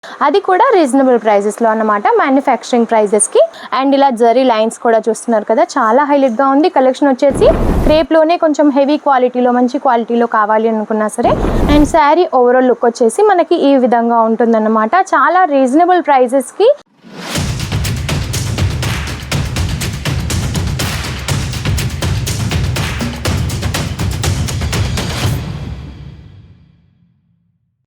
అది కూడా రీజనబుల్ ప్రైజెస్లో అన్నమాట, మ్యానుఫ్యాక్చరింగ్ ప్రైజెస్కి. అండ్ ఇలా జరీ లైన్స్ కూడా చూస్తున్నారు కదా, చాలా హైలైట్గా ఉంది. కలెక్షన్ వచ్చేసి క్రేప్లోనే కొంచెం హెవీ క్వాలిటీలో, మంచి క్వాలిటీలో కావాలి అనుకున్నా సరే. అండ్ శారీ ఓవరాల్ లుక్ వచ్చేసి మనకి ఈ విధంగా ఉంటుందన్నమాట, చాలా రీజనబుల్ ప్రైజెస్కి.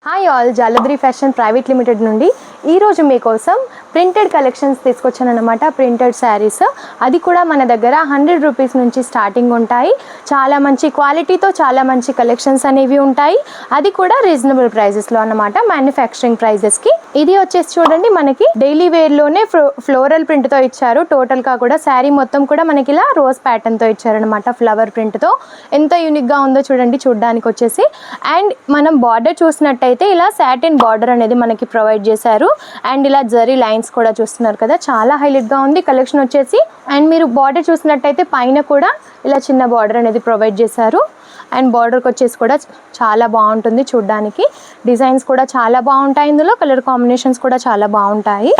Hi all, Jaladri fashion private limited నుండి ఈరోజు మీకోసం ప్రింటెడ్ కలెక్షన్స్ తీసుకొచ్చాను అనమాట. ప్రింటెడ్ శారీస్, అది కూడా మన దగ్గర 100 రూపీస్ నుంచి స్టార్టింగ్ ఉంటాయి. చాలా మంచి క్వాలిటీతో చాలా మంచి కలెక్షన్స్ అనేవి ఉంటాయి, అది కూడా రీజనబుల్ ప్రైజెస్లో అన్నమాట, మ్యానుఫ్యాక్చరింగ్ ప్రైజెస్కి. ఇది వచ్చేసి చూడండి, మనకి డైలీ వేర్లోనే ఫ్లోరల్ ప్రింట్తో ఇచ్చారు. టోటల్గా కూడా శారీ మొత్తం కూడా మనకి ఇలా రోజ్ ప్యాటర్న్తో ఇచ్చారనమాట, ఫ్లవర్ ప్రింట్తో. ఎంత యూనిక్గా ఉందో చూడండి చూడడానికి వచ్చేసి. అండ్ మనం బార్డర్ చూసినట్టయితే ఇలా సాటిన్ బార్డర్ అనేది మనకి ప్రొవైడ్ చేశారు. అండ్ ఇలా జరీ లైన్స్ కూడా చూస్తున్నారు కదా, చాలా హైలైట్గా ఉంది కలెక్షన్ వచ్చేసి. అండ్ మీరు బార్డర్ చూసినట్టయితే పైన కూడా ఇలా చిన్న బార్డర్ అనేది ప్రొవైడ్ చేశారు. అండ్ బార్డర్కి వచ్చేసి కూడా చాలా బాగుంటుంది చూడడానికి. డిజైన్స్ కూడా చాలా బాగుంటాయి, ఇందులో కలర్ కాంబినేషన్స్ కూడా చాలా బాగుంటాయి.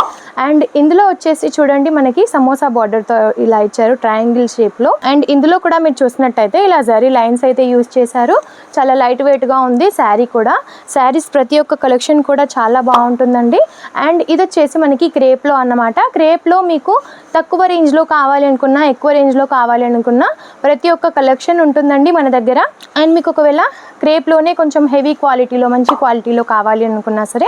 అండ్ ఇందులో వచ్చేసి చూడండి, మనకి సమోసా బార్డర్తో ఇలా ఇచ్చారు ట్రయాంగిల్ షేప్లో. అండ్ ఇందులో కూడా మీరు చూసినట్టయితే ఇలా జరీ లైన్స్ అయితే యూజ్ చేశారు. చాలా లైట్ వెయిట్గా ఉంది శారీ కూడా. శారీస్ ప్రతి ఒక్క కలెక్షన్ కూడా చాలా బాగుంటుందండి. అండ్ ఇది వచ్చేసి మనకి క్రేప్లో అన్నమాట. క్రేప్లో మీకు తక్కువ రేంజ్లో కావాలి అనుకున్నా, ఎక్కువ రేంజ్లో కావాలి అనుకున్నా ప్రతి ఒక్క కలెక్షన్ ఉంటుందండి మన దగ్గర. అండ్ మీకు ఒకవేళ క్రేప్లోనే కొంచెం హెవీ క్వాలిటీలో, మంచి క్వాలిటీలో కావాలి అనుకున్నా సరే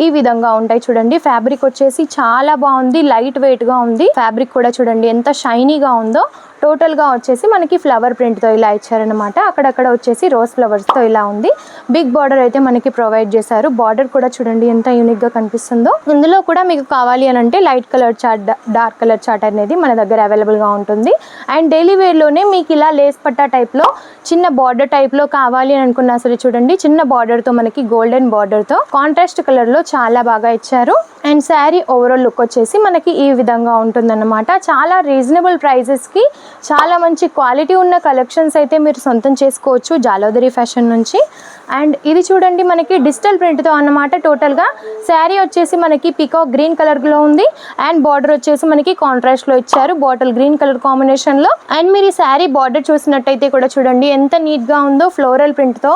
ఈ విధంగా ఉంటాయి చూడండి. ఫ్యాబ్రిక్ వచ్చేసి చాలా బాగుంది, లైట్ వెయిట్గా ఉంది. ఫ్యాబ్రిక్ కూడా చూడండి ఎంత షైనీగా ఉందో. టోటల్గా వచ్చేసి మనకి ఫ్లవర్ ప్రింట్తో ఇలా ఇచ్చారనమాట. అక్కడక్కడ వచ్చేసి రోజ్ ఫ్లవర్స్తో ఇలా ఉంది. బిగ్ బార్డర్ అయితే మనకి ప్రొవైడ్ చేశారు. బార్డర్ కూడా చూడండి ఎంత యూనిక్గా కనిపిస్తుందో. ఇందులో కూడా మీకు కావాలి అని అంటే light colour chart, dark colour chart అనేది మన దగ్గర అవైలబుల్గా ఉంటుంది. అండ్ డైలీ వేర్లోనే మీకు ఇలా లేస్ పట్టా టైప్లో, చిన్న బార్డర్ టైప్లో కావాలి అని అనుకున్నా సరే చూడండి, చిన్న బార్డర్తో మనకి గోల్డెన్ బార్డర్తో కాంట్రాస్ట్ కలర్లో చాలా బాగా ఇచ్చారు. అండ్ శారీ ఓవరాల్ లుక్ వచ్చేసి మనకి ఈ విధంగా ఉంటుందన్నమాట. చాలా రీజనబుల్ ప్రైజెస్కి చాలా మంచి క్వాలిటీ ఉన్న కలెక్షన్స్ అయితే మీరు సొంతం చేసుకోవచ్చు జాలౌదరి ఫ్యాషన్ నుంచి. అండ్ ఇది చూడండి, మనకి డిజిటల్ ప్రింట్తో అన్నమాట. టోటల్గా శారీ వచ్చేసి మనకి పీకాక్ గ్రీన్ కలర్లో ఉంది. అండ్ బార్డర్ వచ్చేసి మనకి కాంట్రాస్ట్లో ఇచ్చారు, బాటిల్ గ్రీన్ కలర్ కాంబినేషన్లో. అండ్ మీరు ఈ శారీ బార్డర్ చూసినట్టయితే కూడా చూడండి ఎంత నీట్గా ఉందో, ఫ్లోరల్ ప్రింట్తో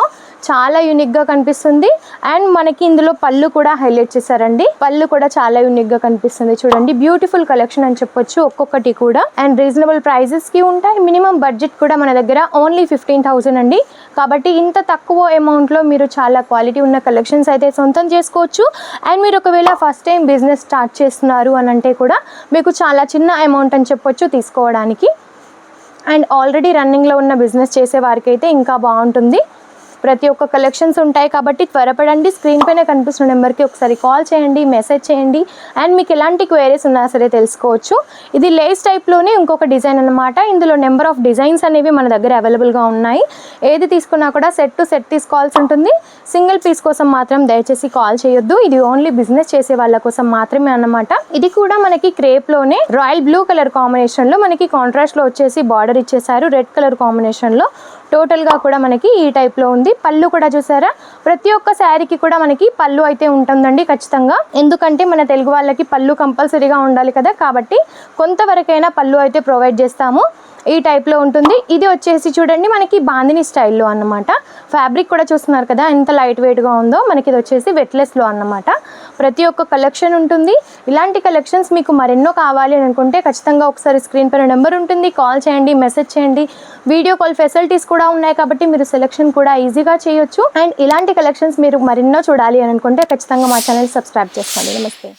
చాలా యూనిక్గా కనిపిస్తుంది. అండ్ మనకి ఇందులో పళ్ళు కూడా హైలైట్ చేశారండి. పళ్ళు కూడా చాలా యూనిక్గా కనిపిస్తుంది చూడండి. బ్యూటిఫుల్ కలెక్షన్ అని చెప్పొచ్చు ఒక్కొక్కటి కూడా. అండ్ రీజనబుల్ ప్రైజెస్కి ఉంటాయి. మినిమం బడ్జెట్ కూడా మన దగ్గర ఓన్లీ 15,000 అండి. కాబట్టి ఇంత తక్కువ అమౌంట్లో మీరు చాలా క్వాలిటీ ఉన్న కలెక్షన్స్ అయితే సొంతం చేసుకోవచ్చు. అండ్ మీరు ఒకవేళ ఫస్ట్ టైం బిజినెస్ స్టార్ట్ చేస్తున్నారు అని అంటే కూడా మీకు చాలా చిన్న అమౌంట్ అని చెప్పొచ్చు తీసుకోవడానికి. అండ్ ఆల్రెడీ రన్నింగ్లో ఉన్న బిజినెస్ చేసే వారికి అయితే ఇంకా బాగుంటుంది. ప్రతి ఒక్క కలెక్షన్స్ ఉంటాయి కాబట్టి త్వరపడండి. స్క్రీన్ పైన కనిపిస్తున్న నెంబర్కి ఒకసారి కాల్ చేయండి, మెసేజ్ చేయండి. అండ్ మీకు ఎలాంటి క్వైరీస్ ఉన్నా సరే తెలుసుకోవచ్చు. ఇది లేస్ టైప్లోనే ఇంకొక డిజైన్ అనమాట. ఇందులో నెంబర్ ఆఫ్ డిజైన్స్ అనేవి మన దగ్గర అవైలబుల్గా ఉన్నాయి. ఏది తీసుకున్నా కూడా సెట్ టు సెట్ తీసుకోవాల్సి ఉంటుంది. సింగిల్ పీస్ కోసం మాత్రం దయచేసి కాల్ చేయొద్దు. ఇది ఓన్లీ బిజినెస్ చేసే వాళ్ళ కోసం మాత్రమే అన్నమాట. ఇది కూడా మనకి క్రేప్లోనే రాయల్ బ్లూ కలర్ కాంబినేషన్లో మనకి కాంట్రాస్ట్లో వచ్చేసి బార్డర్ ఇచ్చేసారు రెడ్ కలర్ కాంబినేషన్లో. టోటల్గా కూడా మనకి ఈ టైప్లో ఉంది. పళ్ళు కూడా చూసారా, ప్రతి ఒక్క శారీకి కూడా మనకి పళ్ళు అయితే ఉంటుందండి ఖచ్చితంగా. ఎందుకంటే మన తెలుగు వాళ్ళకి పళ్ళు కంపల్సరీగా ఉండాలి కదా, కాబట్టి కొంతవరకైనా పళ్ళు అయితే ప్రొవైడ్ చేస్తాము. ఈ టైప్లో ఉంటుంది. ఇది వచ్చేసి చూడండి మనకి బాందిని స్టైల్లో అన్నమాట. ఫ్యాబ్రిక్ కూడా చూస్తున్నారు కదా ఎంత లైట్ వెయిట్గా ఉందో. మనకి ఇది వచ్చేసి వెట్లెస్లో అన్నమాట. ప్రతి ఒక్క కలెక్షన్ ఉంటుంది. ఇలాంటి కలెక్షన్స్ మీకు మరెన్నో కావాలి అని అనుకుంటే ఖచ్చితంగా ఒకసారి స్క్రీన్ పైన నెంబర్ ఉంటుంది, కాల్ చేయండి, మెసేజ్ చేయండి. వీడియో కాల్ ఫెసిలిటీస్ కూడా ఉన్నాయి కాబట్టి మీరు సెలెక్షన్ కూడా ఈజీగా చేయొచ్చు. అండ్ ఇలాంటి కలెక్షన్స్ మీరు మరెన్నో చూడాలి అని అనుకుంటే ఖచ్చితంగా మా ఛానల్ సబ్స్క్రైబ్ చేసుకోండి. నమస్తే.